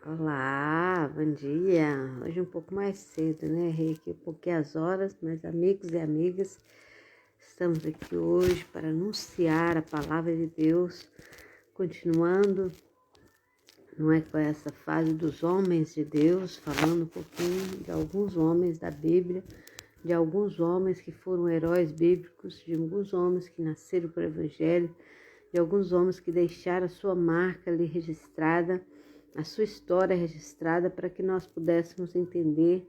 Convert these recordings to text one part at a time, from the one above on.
Olá, bom dia. Hoje um pouco mais cedo, né? Errei aqui um pouquinho as horas, mas amigos e amigas, estamos aqui hoje para anunciar a palavra de Deus, continuando, não é, com essa fase dos homens de Deus, falando um pouquinho de alguns homens da Bíblia, de alguns homens que foram heróis bíblicos, de alguns homens que nasceram para o Evangelho, de alguns homens que deixaram a sua marca ali registrada, a sua história registrada, para que nós pudéssemos entender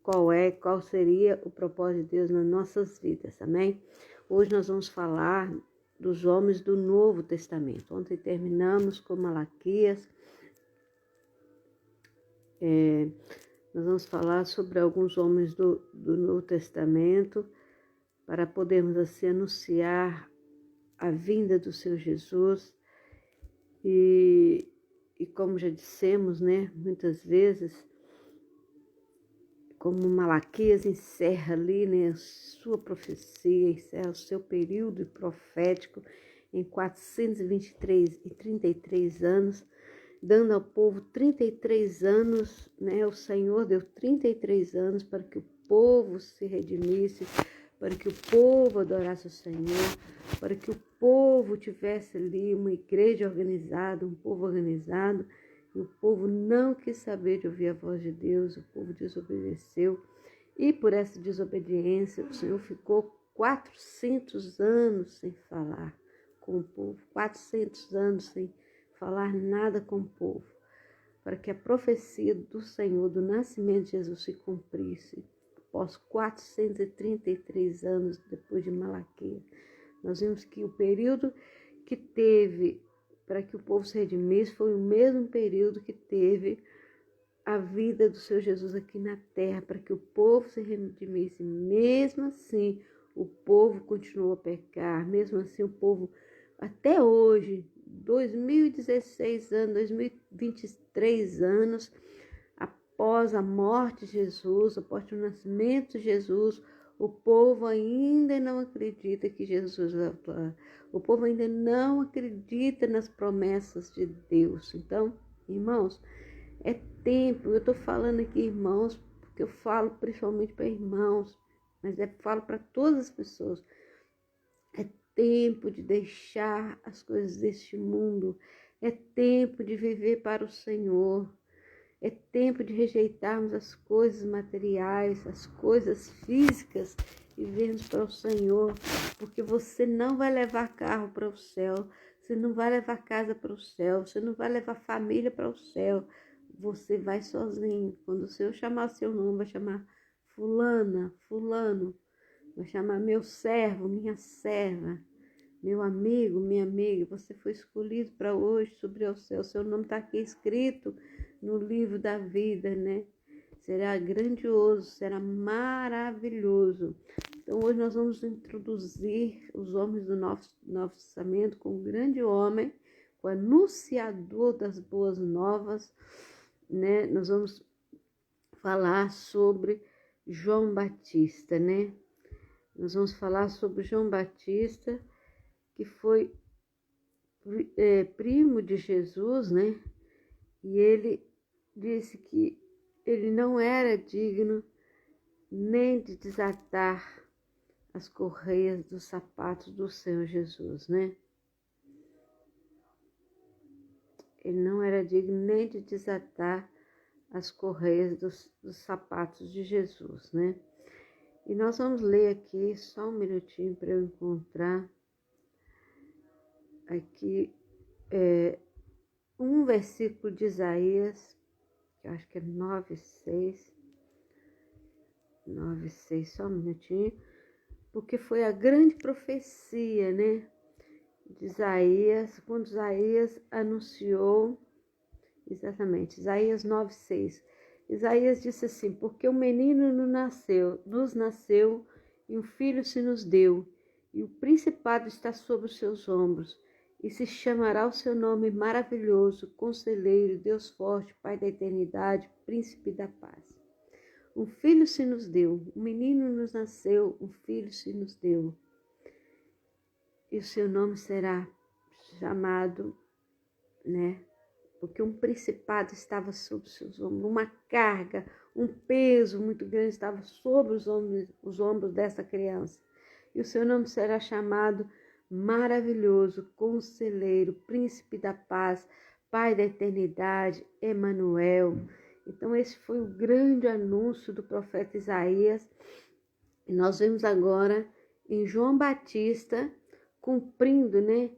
qual seria o propósito de Deus nas nossas vidas, amém? Hoje nós vamos falar dos homens do Novo Testamento. Ontem terminamos com Malaquias. Nós vamos falar sobre alguns homens do Novo Testamento, para podermos assim anunciar a vinda do Senhor Jesus. E como já dissemos, né, muitas vezes, como Malaquias encerra ali, né, a sua profecia, encerra o seu período profético em 423 e 33 anos, dando ao povo 33 anos, né, o Senhor deu 33 anos para que o povo se redimisse, para que o povo adorasse o Senhor, para que o povo tivesse ali uma igreja organizada, um povo organizado. E o povo não quis saber de ouvir a voz de Deus, o povo desobedeceu. E por essa desobediência, o Senhor ficou 400 anos sem falar com o povo, 400 anos sem falar nada com o povo, para que a profecia do Senhor, do nascimento de Jesus, se cumprisse. Após 433 anos depois de Malaquias, nós vimos que o período que teve para que o povo se redimisse foi o mesmo período que teve a vida do Senhor Jesus aqui na terra, para que o povo se redimisse. Mesmo assim, o povo continuou a pecar, mesmo assim o povo, até hoje, 2016 anos, 2023 anos, após a morte de Jesus, após o nascimento de Jesus, o povo ainda não acredita que Jesus voltou. O povo ainda não acredita nas promessas de Deus. Então, irmãos, é tempo. Eu estou falando aqui, irmãos, porque eu falo principalmente para irmãos, mas falo para todas as pessoas. É tempo de deixar as coisas deste mundo. É tempo de viver para o Senhor. É tempo de rejeitarmos as coisas materiais, as coisas físicas e virmos para o Senhor, porque você não vai levar carro para o céu, você não vai levar casa para o céu, você não vai levar família para o céu, você vai sozinho. Quando o Senhor chamar seu nome, vai chamar fulana, fulano, vai chamar meu servo, minha serva, meu amigo, minha amiga, você foi escolhido para hoje subir ao céu. Seu nome está aqui escrito no livro da vida, né? Será grandioso, será maravilhoso. Então, hoje nós vamos introduzir os homens do Novo Testamento com um grande homem, com o anunciador das boas novas, né? Nós vamos falar sobre João Batista, né? Nós vamos falar sobre João Batista, que foi primo de Jesus, né? E ele disse que ele não era digno nem de desatar as correias dos sapatos do Senhor Jesus, né? Ele não era digno nem de desatar as correias dos sapatos de Jesus, né? E nós vamos ler aqui, só um minutinho para eu encontrar aqui um versículo de Isaías, que eu acho que é 9:6, só um minutinho, porque foi a grande profecia, né, de Isaías, quando Isaías anunciou, exatamente, Isaías 9:6. Isaías disse assim: porque o menino nos nasceu, e um filho se nos deu, e o principado está sobre os seus ombros, e se chamará o seu nome maravilhoso, Conselheiro, Deus forte, Pai da eternidade, Príncipe da paz. Um filho se nos deu, um menino nos nasceu, um filho se nos deu. E o seu nome será chamado, né, porque um principado estava sobre seus ombros, uma carga, um peso muito grande estava sobre os ombros dessa criança. E o seu nome será chamado Maravilhoso, Conselheiro, Príncipe da Paz, Pai da Eternidade, Emanuel. Então esse foi o grande anúncio do profeta Isaías. E nós vemos agora em João Batista cumprindo, né,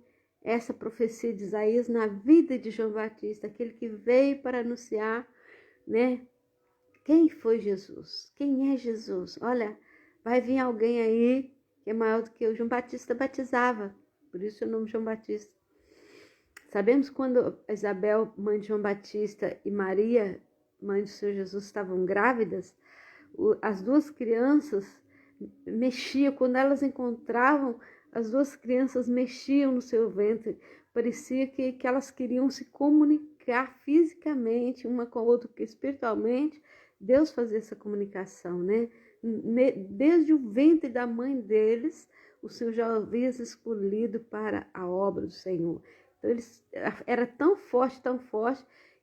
essa profecia de Isaías na vida de João Batista, aquele que veio para anunciar, né, quem foi Jesus, quem é Jesus. Olha, vai vir alguém aí que é maior do que eu. João Batista batizava, por isso o nome João Batista. Sabemos quando Isabel, mãe de João Batista, e Maria, mãe do Senhor Jesus, estavam grávidas, as duas crianças mexiam, quando elas encontravam, as duas crianças mexiam no seu ventre, parecia que elas queriam se comunicar fisicamente uma com a outra, porque espiritualmente Deus fazia essa comunicação, né? Desde o ventre da mãe deles, o Senhor já havia escolhido para a obra do Senhor. Então, era tão forte,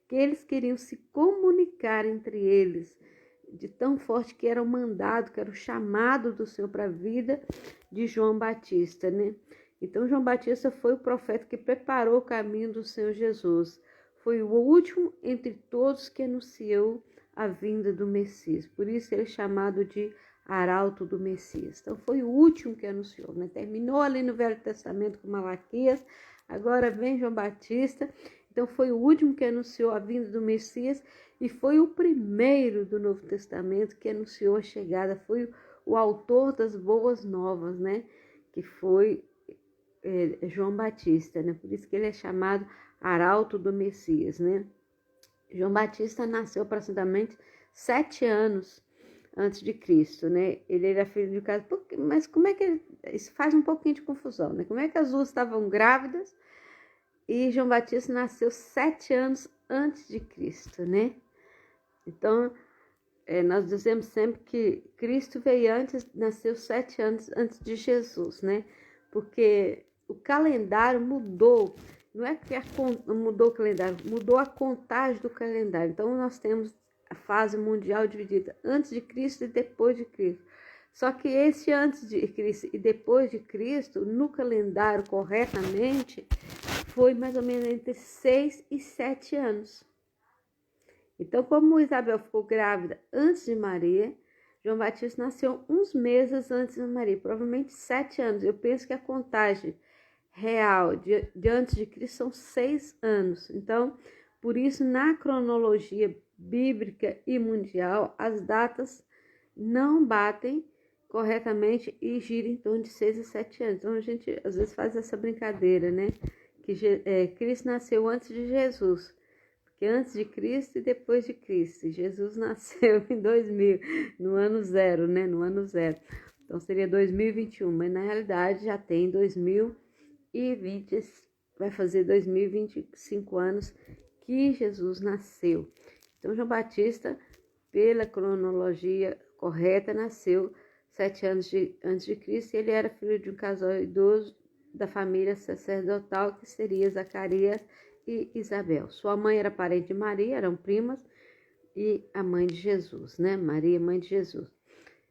que eles queriam se comunicar entre eles, de tão forte que era o mandado, que era o chamado do Senhor para a vida de João Batista, né? Então, João Batista foi o profeta que preparou o caminho do Senhor Jesus. Foi o último entre todos que anunciou a vinda do Messias. Por isso ele é chamado de arauto do Messias. Então, foi o último que anunciou, né? Terminou ali no Velho Testamento com Malaquias, agora vem João Batista. Então, foi o último que anunciou a vinda do Messias e foi o primeiro do Novo Testamento que anunciou a chegada. Foi o autor das boas novas, né? Que foi João Batista, né? Por isso que ele é chamado arauto do Messias, né? João Batista nasceu aproximadamente 7 anos antes de Cristo, né? Ele era filho de casa, mas como é que isso faz um pouquinho de confusão, né? Como é que as duas estavam grávidas e João Batista nasceu 7 anos antes de Cristo, né? Então, nós dizemos sempre que Cristo veio antes, nasceu 7 anos antes de Jesus, né? Porque o calendário mudou. Não é que mudou o calendário, mudou a contagem do calendário. Então, nós temos a fase mundial dividida antes de Cristo e depois de Cristo. Só que esse antes de Cristo e depois de Cristo, no calendário corretamente, foi mais ou menos entre 6 e 7 anos. Então, como Isabel ficou grávida antes de Maria, João Batista nasceu uns meses antes de Maria, provavelmente 7 anos. Eu penso que a contagem real de antes de Cristo são 6 anos. Então, por isso, na cronologia bíblica e mundial, as datas não batem corretamente e giram em torno de 6 e 7 anos. Então, a gente às vezes faz essa brincadeira, né? Que Cristo nasceu antes de Jesus. Porque antes de Cristo e depois de Cristo. Jesus nasceu em 2000, no ano 0, né? No ano 0. Então, seria 2021. Mas, na realidade, já tem 2020, vai fazer 2025 anos que Jesus nasceu. Então, João Batista, pela cronologia correta, nasceu 7 anos antes de Cristo. E ele era filho de um casal idoso da família sacerdotal, que seria Zacarias e Isabel. Sua mãe era parente de Maria, eram primas, e a mãe de Jesus, né? Maria, mãe de Jesus.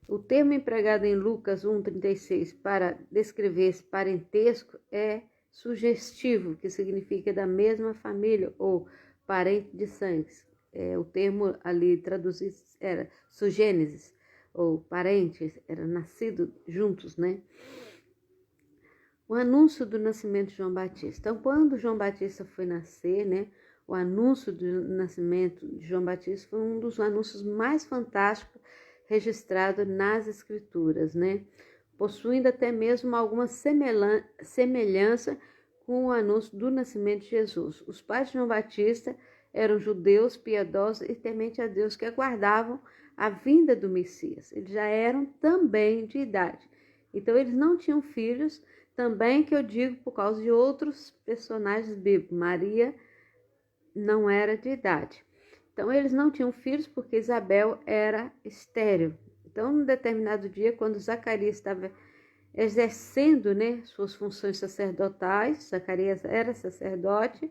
O termo empregado em Lucas 1,36 para descrever esse parentesco é sugestivo, que significa da mesma família ou parente de sangue. O termo ali traduzido era sugênesis, ou parentes, era nascido juntos, né? O anúncio do nascimento de João Batista. Então, quando João Batista foi nascer, né? O anúncio do nascimento de João Batista foi um dos anúncios mais fantásticos registrado nas Escrituras, né? Possuindo até mesmo alguma semelhança com o anúncio do nascimento de Jesus. Os pais de João Batista eram judeus piedosos e temente a Deus, que aguardavam a vinda do Messias. Eles já eram também de idade. Então, eles não tinham filhos, também que eu digo por causa de outros personagens bíblicos. Maria não era de idade. Então, eles não tinham filhos porque Isabel era estéril. Então, num determinado dia, quando Zacarias estava exercendo, né, suas funções sacerdotais, Zacarias era sacerdote,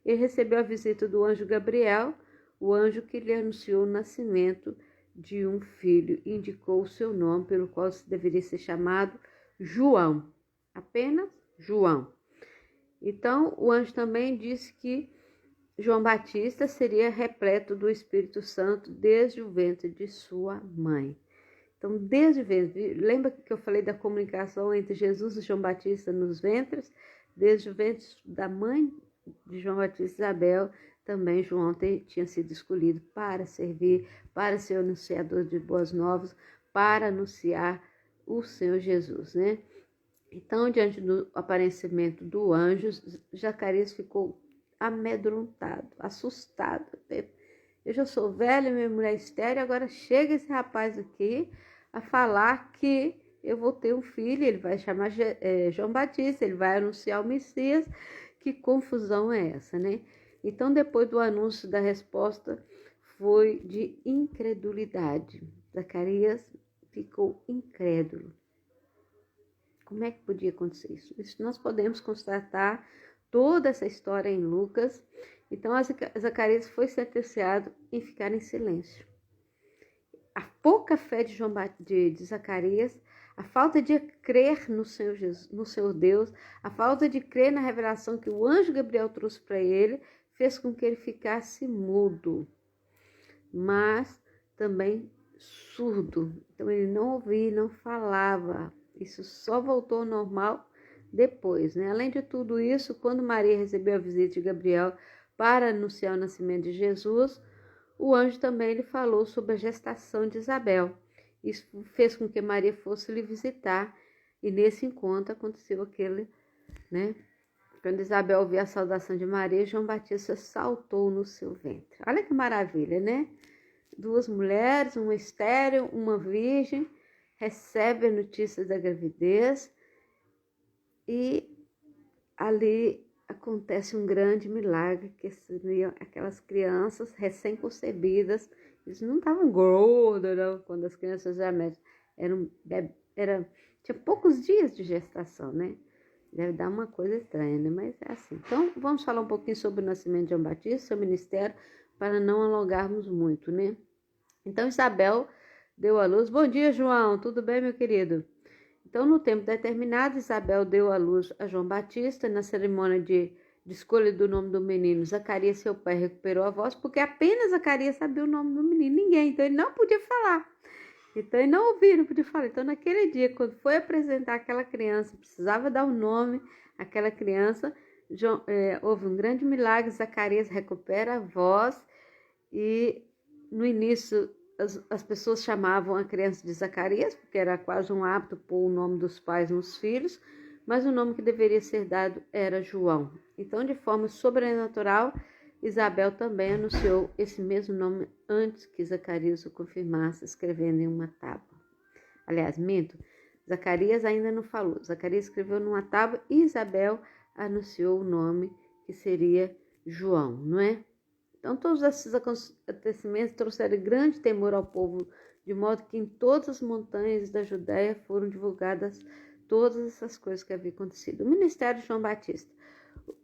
ele recebeu a visita do anjo Gabriel, o anjo que lhe anunciou o nascimento de um filho e indicou o seu nome, pelo qual deveria ser chamado João, apenas João. Então, o anjo também disse que João Batista seria repleto do Espírito Santo desde o ventre de sua mãe. Então, desde o ventre, lembra que eu falei da comunicação entre Jesus e João Batista nos ventres? Desde o ventre da mãe de João Batista, Isabel, também João tinha sido escolhido para servir, para ser o anunciador de boas novas, para anunciar o Senhor Jesus, né? Então, diante do aparecimento do anjo, Zacarias ficou amedrontado, assustado. Eu já sou velha, minha mulher estéril, agora chega esse rapaz aqui a falar que eu vou ter um filho, ele vai chamar João Batista, ele vai anunciar o Messias. Que confusão é essa, né? Então, depois do anúncio da resposta, foi de incredulidade. Zacarias ficou incrédulo. Como é que podia acontecer isso? Isso nós podemos constatar toda essa história em Lucas. Então, Zacarias foi sentenciado em ficar em silêncio. A pouca fé de Zacarias, a falta de crer no Senhor Jesus, no Senhor Deus, a falta de crer na revelação que o anjo Gabriel trouxe para ele, fez com que ele ficasse mudo, mas também surdo. Então, ele não ouvia, não falava. Isso só voltou ao normal depois, né? Além de tudo isso, quando Maria recebeu a visita de Gabriel para anunciar o nascimento de Jesus, o anjo também lhe falou sobre a gestação de Isabel. Isso fez com que Maria fosse lhe visitar, e nesse encontro aconteceu aquele, né? Quando Isabel ouviu a saudação de Maria, João Batista saltou no seu ventre. Olha que maravilha, né? Duas mulheres, uma estéril, uma virgem, recebem a notícia da gravidez e ali acontece um grande milagre, que seriam aquelas crianças recém-concebidas. Eles não estavam gordos, não, quando as crianças tinha poucos dias de gestação, né? Deve dar uma coisa estranha, né? Mas é assim. Então, vamos falar um pouquinho sobre o nascimento de João Batista, seu ministério, para não alongarmos muito, né? Então, Isabel deu à luz. Bom dia, João. Tudo bem, meu querido? Então, no tempo determinado, Isabel deu à luz a João Batista. Na cerimônia de escolha do nome do menino, Zacarias, seu pai, recuperou a voz, porque apenas Zacarias sabia o nome do menino, ninguém. Então, ele não podia falar. Então, ele não ouvia, não podia falar. Então, naquele dia, quando foi apresentar aquela criança, precisava dar o nome àquela criança, houve um grande milagre. Zacarias recupera a voz e, no início, as pessoas chamavam a criança de Zacarias, porque era quase um hábito pôr o nome dos pais nos filhos, mas o nome que deveria ser dado era João. Então, de forma sobrenatural, Isabel também anunciou esse mesmo nome antes que Zacarias o confirmasse, escrevendo em uma tábua. Aliás, minto, Zacarias ainda não falou. Zacarias escreveu numa tábua e Isabel anunciou o nome que seria João, não é? Então, todos esses acontecimentos trouxeram grande temor ao povo, de modo que em todas as montanhas da Judéia foram divulgadas todas essas coisas que haviam acontecido. O ministério de João Batista.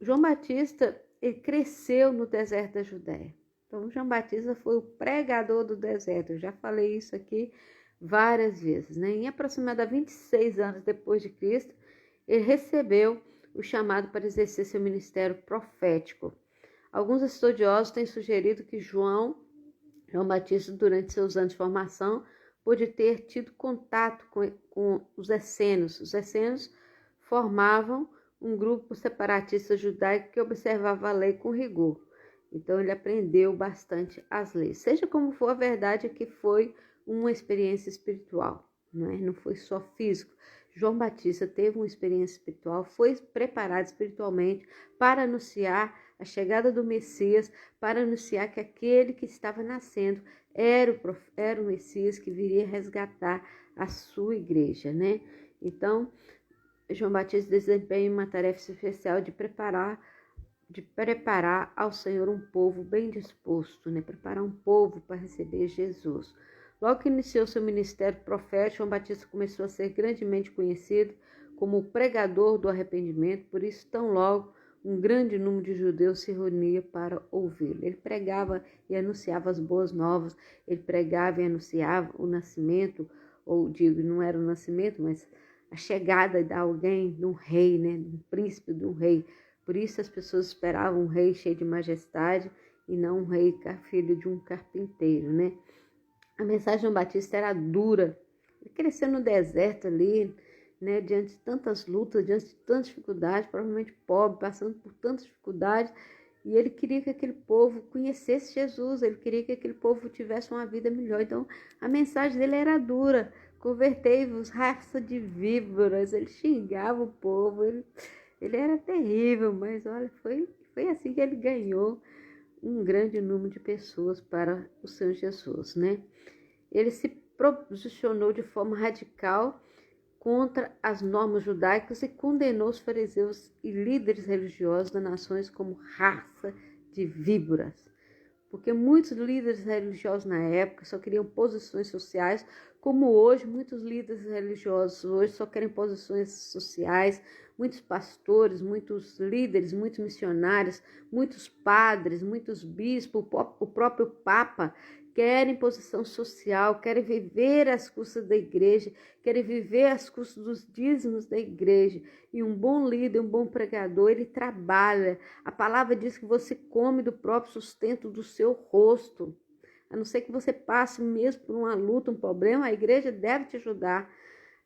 João Batista, ele cresceu no deserto da Judéia. Então, João Batista foi o pregador do deserto. Eu já falei isso aqui várias vezes, né? Em aproximadamente 26 anos depois de Cristo, ele recebeu o chamado para exercer seu ministério profético. Alguns estudiosos têm sugerido que João Batista, durante seus anos de formação, pôde ter tido contato com os essênios. Os essênios formavam um grupo separatista judaico que observava a lei com rigor. Então, ele aprendeu bastante as leis. Seja como for, a verdade é que foi uma experiência espiritual, não foi só físico. João Batista teve uma experiência espiritual, foi preparado espiritualmente para anunciar a chegada do Messias, para anunciar que aquele que estava nascendo era o Messias que viria resgatar a sua igreja, né? Então, João Batista desempenha uma tarefa especial de preparar ao Senhor um povo bem disposto, né? Preparar um povo para receber Jesus. Logo que iniciou seu ministério profético, João Batista começou a ser grandemente conhecido como o pregador do arrependimento. Por isso, tão logo um grande número de judeus se reunia para ouvi-lo. Ele pregava e anunciava as boas novas, ele pregava e anunciava o nascimento, ou digo, não era o nascimento, mas a chegada de alguém, de um rei, né, de um príncipe, de um rei. Por isso as pessoas esperavam um rei cheio de majestade e não um rei filho de um carpinteiro, né? A mensagem de João Batista era dura. Ele cresceu no deserto ali, né, diante de tantas lutas, diante de tantas dificuldades, provavelmente pobre, passando por tantas dificuldades, e ele queria que aquele povo conhecesse Jesus, ele queria que aquele povo tivesse uma vida melhor. Então, a mensagem dele era dura: convertei-vos, raça de víboras. Ele xingava o povo, ele era terrível, mas olha, foi assim que ele ganhou um grande número de pessoas para o Senhor Jesus, né? Ele se posicionou de forma radical contra as normas judaicas e condenou os fariseus e líderes religiosos das nações como raça de víboras. Porque muitos líderes religiosos na época só queriam posições sociais, como hoje muitos líderes religiosos hoje só querem posições sociais, muitos pastores, muitos líderes, muitos missionários, muitos padres, muitos bispos, o próprio Papa querem posição social, querem viver às custas da igreja, querem viver às custas dos dízimos da igreja. E um bom líder, um bom pregador, ele trabalha. A palavra diz que você come do próprio sustento do seu rosto. A não ser que você passe mesmo por uma luta, um problema, a igreja deve te ajudar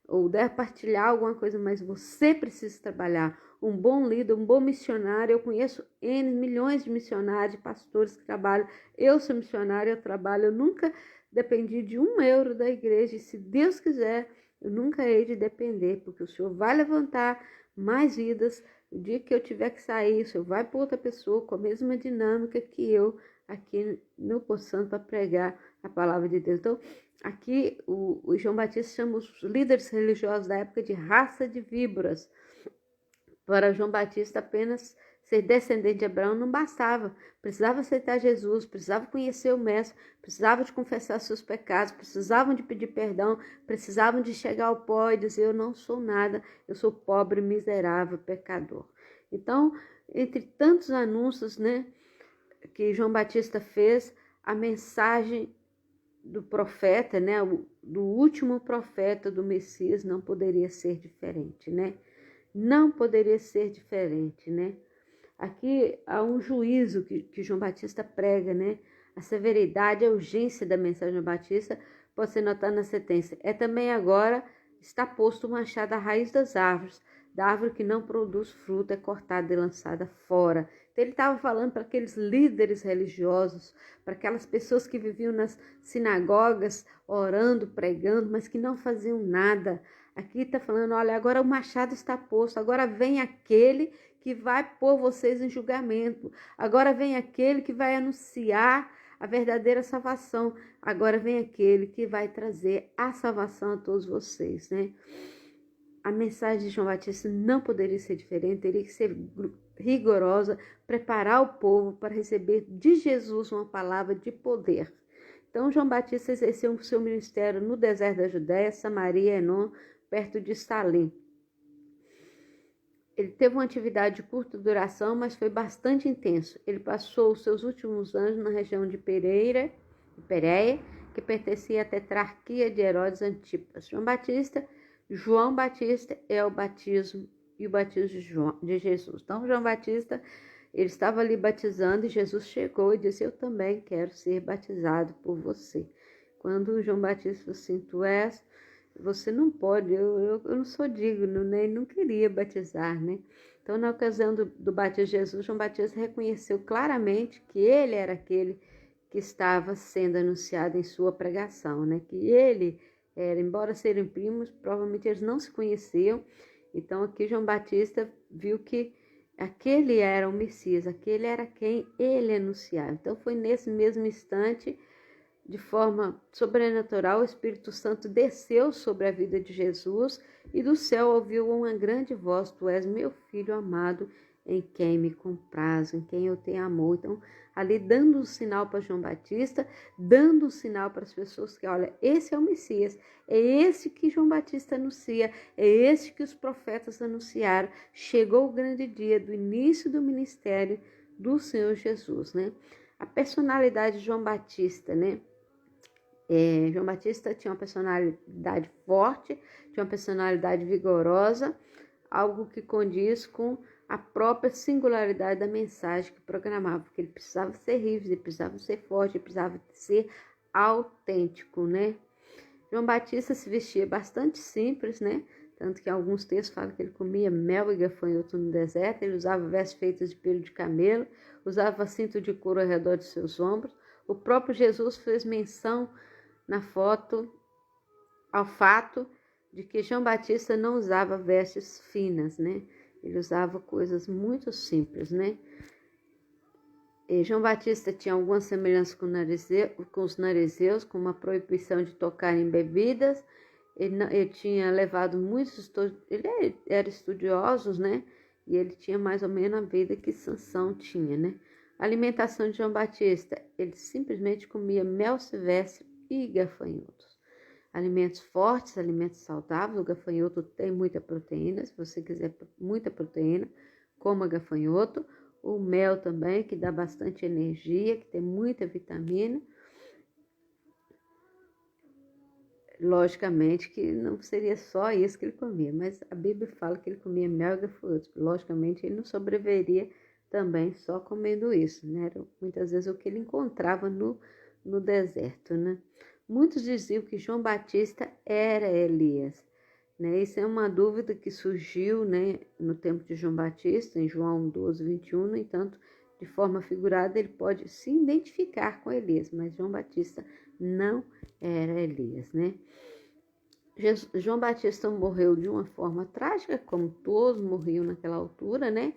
ou deve partilhar alguma coisa, mas você precisa trabalhar. Um bom líder, um bom missionário, eu conheço milhões de missionários, pastores que trabalham. Eu sou missionária, eu trabalho, eu nunca dependi de €1 da igreja, e se Deus quiser, eu nunca hei de depender, porque o Senhor vai levantar mais vidas. O dia que eu tiver que sair, o Senhor vai para outra pessoa com a mesma dinâmica que eu aqui no Poço Santo para pregar a palavra de Deus. Então, aqui o João Batista chama os líderes religiosos da época de raça de víboras. Para João Batista, apenas ser descendente de Abraão não bastava. Precisava aceitar Jesus, precisava conhecer o Mestre, precisava de confessar seus pecados, precisavam de pedir perdão, precisavam de chegar ao pó e dizer: eu não sou nada, eu sou pobre, miserável, pecador. Então, entre tantos anúncios, né, que João Batista fez, a mensagem do profeta, né, do último profeta do Messias, não poderia ser diferente, né? Não poderia ser diferente, né? Aqui há um juízo que João Batista prega, né? A severidade, a urgência da mensagem de João Batista pode ser notada na sentença. É também agora está posto o machado à raiz das árvores. Da árvore que não produz fruto é cortada e lançada fora. Então ele estava falando para aqueles líderes religiosos, para aquelas pessoas que viviam nas sinagogas, orando, pregando, mas que não faziam nada. Aqui está falando: olha, agora o machado está posto, agora vem aquele que vai pôr vocês em julgamento. Agora vem aquele que vai anunciar a verdadeira salvação. Agora vem aquele que vai trazer a salvação a todos vocês, né? A mensagem de João Batista não poderia ser diferente, teria que ser rigorosa, preparar o povo para receber de Jesus uma palavra de poder. Então, João Batista exerceu o seu ministério no deserto da Judéia, Samaria, Enom, perto de Salim. Ele teve uma atividade de curta duração, mas foi bastante intenso. Ele passou os seus últimos anos na região de Pérea, que pertencia à tetrarquia de Herodes Antipas. João Batista é o batismo e o batismo de Jesus. Então, João Batista, ele estava ali batizando e Jesus chegou e disse: eu também quero ser batizado por você. Quando João Batista falou assim: tu és, você não pode, eu não sou digno, né? Não queria batizar, né? Então, na ocasião do batismo de Jesus, João Batista reconheceu claramente que ele era aquele que estava sendo anunciado em sua pregação, né? Que ele era, embora serem primos, provavelmente eles não se conheciam. Então, aqui João Batista viu que aquele era o Messias, aquele era quem ele anunciava. Então, foi nesse mesmo instante, de forma sobrenatural, o Espírito Santo desceu sobre a vida de Jesus e do céu ouviu uma grande voz: tu és meu filho amado, em quem me comprazo, em quem eu tenho amor. Então, ali dando um sinal para João Batista, dando um sinal para as pessoas que, olha, esse é o Messias, é esse que João Batista anuncia, é esse que os profetas anunciaram. Chegou o grande dia do início do ministério do Senhor Jesus, né? A personalidade de João Batista, né? João Batista tinha uma personalidade forte, tinha uma personalidade vigorosa, algo que condiz com a própria singularidade da mensagem que programava, porque ele precisava ser rígido, ele precisava ser forte, ele precisava ser autêntico, né? João Batista se vestia bastante simples, né? Tanto que alguns textos falam que ele comia mel e gafanhoto no deserto, ele usava vestes feitas de pelo de camelo, usava cinto de couro ao redor de seus ombros. O próprio Jesus fez menção na foto ao fato de que João Batista não usava vestes finas, né? Ele usava coisas muito simples, né? E João Batista tinha alguma semelhança com os narizeus, com uma proibição de tocar em bebidas. Ele tinha levado muitos... Ele era estudioso, né? E ele tinha mais ou menos a vida que Sansão tinha, né? A alimentação de João Batista, ele simplesmente comia mel silvestre e gafanhotos. Alimentos fortes, alimentos saudáveis. O gafanhoto tem muita proteína. Se você quiser muita proteína, coma gafanhoto. O mel também, que dá bastante energia, que tem muita vitamina. Logicamente que não seria só isso que ele comia, mas a Bíblia fala que ele comia mel e gafanhoto. Logicamente, ele não sobreviveria também só comendo isso, né? Era muitas vezes o que ele encontrava no deserto, né? Muitos diziam que João Batista era Elias, né? Isso é uma dúvida que surgiu, né, no tempo de João Batista, em João 12, 21. No entanto, de forma figurada, ele pode se identificar com Elias, mas João Batista não era Elias, né? João Batista morreu de uma forma trágica, como todos morriam naquela altura, né?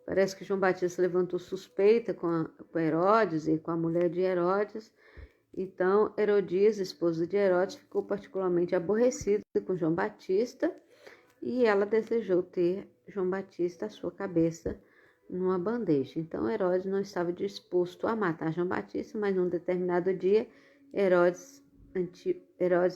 Parece que João Batista levantou suspeita com Herodes e com a mulher de Herodes. Então, Herodias, esposa de Herodes, ficou particularmente aborrecida com João Batista e ela desejou ter João Batista, a sua cabeça, numa bandeja. Então, Herodes não estava disposto a matar João Batista, mas num determinado dia, Herodes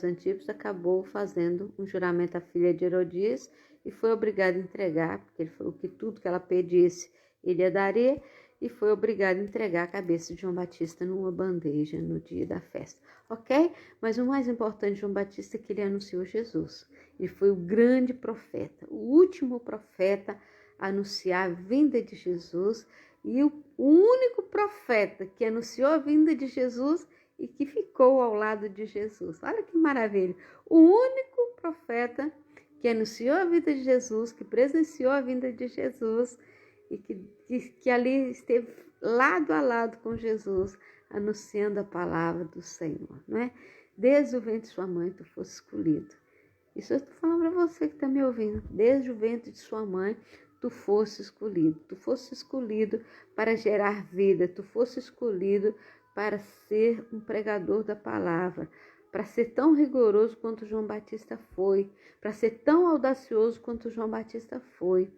Antipas acabou fazendo um juramento à filha de Herodias e foi obrigado a entregar, porque ele falou que tudo que ela pedisse, ele a daria, e foi obrigado a entregar a cabeça de João Batista numa bandeja no dia da festa, ok? Mas o mais importante de João Batista é que ele anunciou Jesus. Ele foi o grande profeta, o último profeta a anunciar a vinda de Jesus e o único profeta que anunciou a vinda de Jesus e que ficou ao lado de Jesus. Olha que maravilha! O único profeta que anunciou a vida de Jesus, que presenciou a vinda de Jesus e que ali esteve lado a lado com Jesus, anunciando a palavra do Senhor, não é? Desde o ventre de sua mãe tu fosse escolhido. Isso eu estou falando para você que está me ouvindo. Desde o ventre de sua mãe tu fosse escolhido. Tu fosse escolhido para gerar vida. Tu fosse escolhido para ser um pregador da palavra, para ser tão rigoroso quanto João Batista foi, para ser tão audacioso quanto João Batista foi.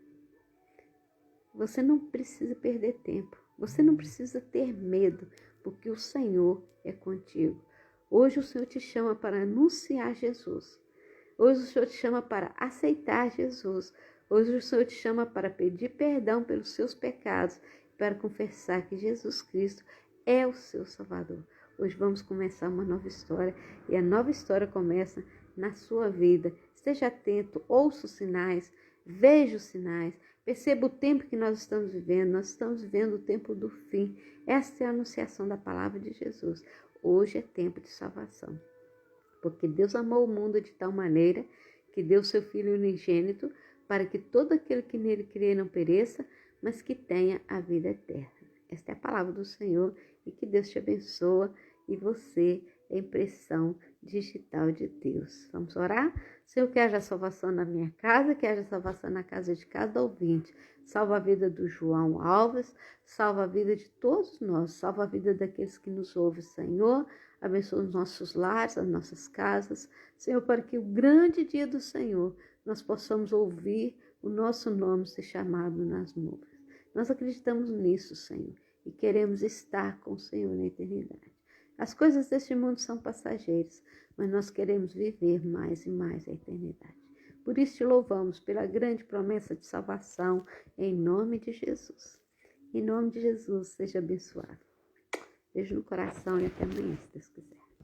Você não precisa perder tempo, você não precisa ter medo, porque o Senhor é contigo. Hoje o Senhor te chama para anunciar Jesus. Hoje o Senhor te chama para aceitar Jesus. Hoje o Senhor te chama para pedir perdão pelos seus pecados, para confessar que Jesus Cristo é o seu Salvador. Hoje vamos começar uma nova história e a nova história começa na sua vida. Esteja atento, ouça os sinais, veja os sinais, perceba o tempo que nós estamos vivendo. Nós estamos vivendo o tempo do fim. Esta é a anunciação da palavra de Jesus. Hoje é tempo de salvação, porque Deus amou o mundo de tal maneira que deu seu Filho unigênito para que todo aquele que nele crê não pereça, mas que tenha a vida eterna. Esta é a palavra do Senhor e que Deus te abençoe e você é impressão digital de Deus. Vamos orar? Senhor, que haja salvação na minha casa, que haja salvação na casa de cada ouvinte. Salva a vida do João Alves, salva a vida de todos nós, salva a vida daqueles que nos ouvem, Senhor. Abençoa os nossos lares, as nossas casas. Senhor, para que o grande dia do Senhor nós possamos ouvir o nosso nome ser chamado nas nuvens. Nós acreditamos nisso, Senhor, e queremos estar com o Senhor na eternidade. As coisas deste mundo são passageiras, mas nós queremos viver mais e mais a eternidade. Por isso te louvamos pela grande promessa de salvação, em nome de Jesus. Em nome de Jesus, seja abençoado. Beijo no coração e até amanhã, se Deus quiser.